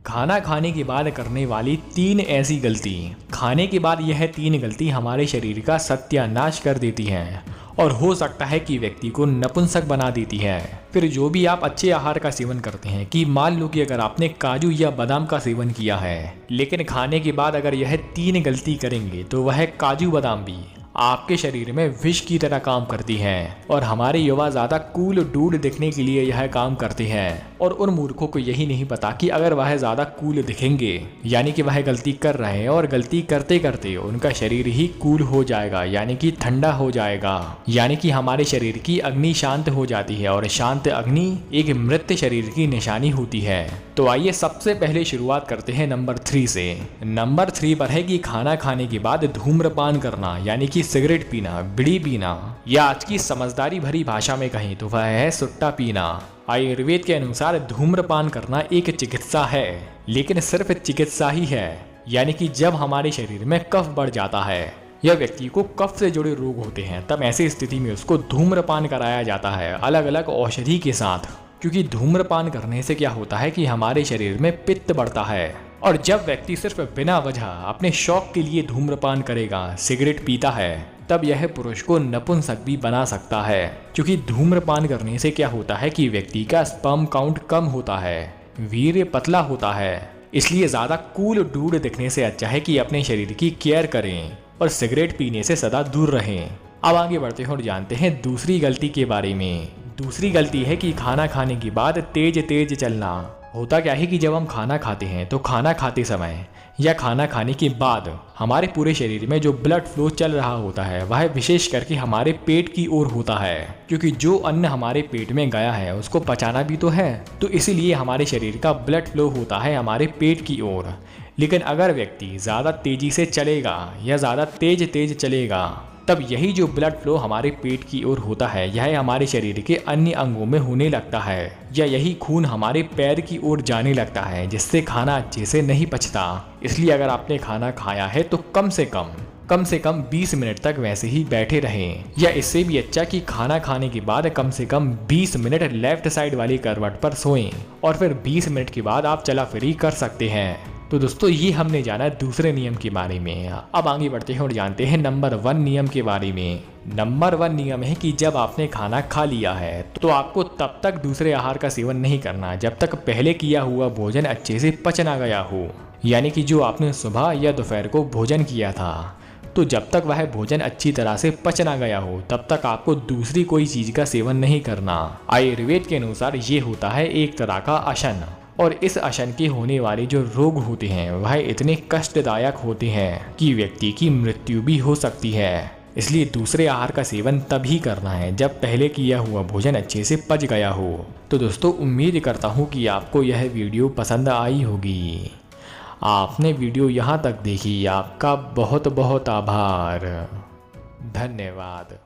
खाना खाने के बाद करने वाली 3 ऐसी गलती। खाने के बाद यह 3 गलती हमारे शरीर का सत्यानाश कर देती हैं और हो सकता है कि व्यक्ति को नपुंसक बना देती है। फिर जो भी आप अच्छे आहार का सेवन करते हैं, कि मान लो कि अगर आपने काजू या बादाम का सेवन किया है, लेकिन खाने के बाद अगर यह 3 गलती करेंगे तो वह काजू बादाम भी आपके शरीर में विष की तरह काम करती हैं। और हमारे युवा ज़्यादा कूल डूड दिखने के लिए यह काम करते हैं, और उन मूर्खों को यही नहीं पता कि अगर वह ज़्यादा कूल दिखेंगे यानी कि वह गलती कर रहे हैं, और गलती करते करते उनका शरीर ही कूल हो जाएगा यानी कि ठंडा हो जाएगा, यानी कि हमारे शरीर की अग्नि शांत हो जाती है, और शांत अग्नि एक मृत शरीर की निशानी होती है। तो आइए सबसे पहले शुरुआत करते हैं नंबर 3 से। नंबर 3 पर है कि खाना खाने के बाद धूम्रपान करना यानी कि सिगरेट पीना, बीड़ी पीना, या आज की समझदारी भरी भाषा में कहें तो वह है सुट्टा पीना। आयुर्वेद के अनुसार धूम्रपान करना एक चिकित्सा है, लेकिन सिर्फ चिकित्सा ही है। यानी कि जब हमारे शरीर में कफ बढ़ जाता है या व्यक्ति को कफ से जुड़े रोग होते हैं, तब ऐसी स्थिति में उसको धूम्रपान कराया जाता है अलग अलग औषधि के साथ। क्योंकि धूम्रपान करने से क्या होता है कि हमारे शरीर में पित्त बढ़ता है, और जब व्यक्ति सिर्फ बिना वजह अपने शौक के लिए धूम्रपान करेगा, सिगरेट पीता है, तब यह पुरुष को नपुंसक भी बना सकता है। क्योंकि धूम्रपान करने से क्या होता है कि व्यक्ति का स्पर्म काउंट कम होता है, वीर्य पतला होता है। इसलिए ज़्यादा कूल डूड दिखने से अच्छा है कि अपने शरीर की केयर करें और सिगरेट पीने से सदा दूर रहें। अब आगे बढ़ते हैं और जानते हैं दूसरी गलती के बारे में। दूसरी गलती है कि खाना खाने के बाद तेज तेज चलना। होता क्या है कि जब हम खाना खाते हैं तो खाना खाते समय या खाना खाने के बाद हमारे पूरे शरीर में जो ब्लड फ्लो चल रहा होता है वह विशेष करके हमारे पेट की ओर होता है। क्योंकि जो अन्न हमारे पेट में गया है उसको पचाना भी तो है, तो इसीलिए हमारे शरीर का ब्लड फ्लो होता है हमारे पेट की ओर। लेकिन अगर व्यक्ति ज़्यादा तेजी से चलेगा या ज़्यादा तेज चलेगा, तब यही जो ब्लड फ्लो हमारे पेट की ओर होता है यह हमारे शरीर के अन्य अंगों में होने लगता है, या यही खून हमारे पैर की ओर जाने लगता है, जिससे खाना अच्छे से नहीं पचता। इसलिए अगर आपने खाना खाया है तो कम से कम 20 मिनट तक वैसे ही बैठे रहें, या इससे भी अच्छा कि खाना खाने के बाद कम से कम 20 मिनट लेफ्ट साइड वाली करवट पर सोएं, और फिर 20 मिनट के बाद आप चला फिरी कर सकते हैं। तो दोस्तों ये हमने जाना दूसरे नियम के बारे में। अब आगे बढ़ते हैं और जानते हैं नंबर 1 नियम के बारे में। नंबर 1 नियम है कि जब आपने खाना खा लिया है तो आपको तब तक दूसरे आहार का सेवन नहीं करना जब तक पहले किया हुआ भोजन अच्छे से पच ना गया हो। यानी कि जो आपने सुबह या दोपहर को भोजन किया था, तो जब तक वह भोजन अच्छी तरह से पच ना गया हो तब तक आपको दूसरी कोई चीज का सेवन नहीं करना। आयुर्वेद के अनुसार ये होता है एक तरह का अशन, और इस अशन के होने वाले जो रोग होते हैं वह इतने कष्टदायक होते हैं कि व्यक्ति की मृत्यु भी हो सकती है। इसलिए दूसरे आहार का सेवन तभी करना है जब पहले किया हुआ भोजन अच्छे से पच गया हो। तो दोस्तों उम्मीद करता हूँ कि आपको यह वीडियो पसंद आई होगी। आपने वीडियो यहाँ तक देखी, आपका बहुत बहुत आभार। धन्यवाद।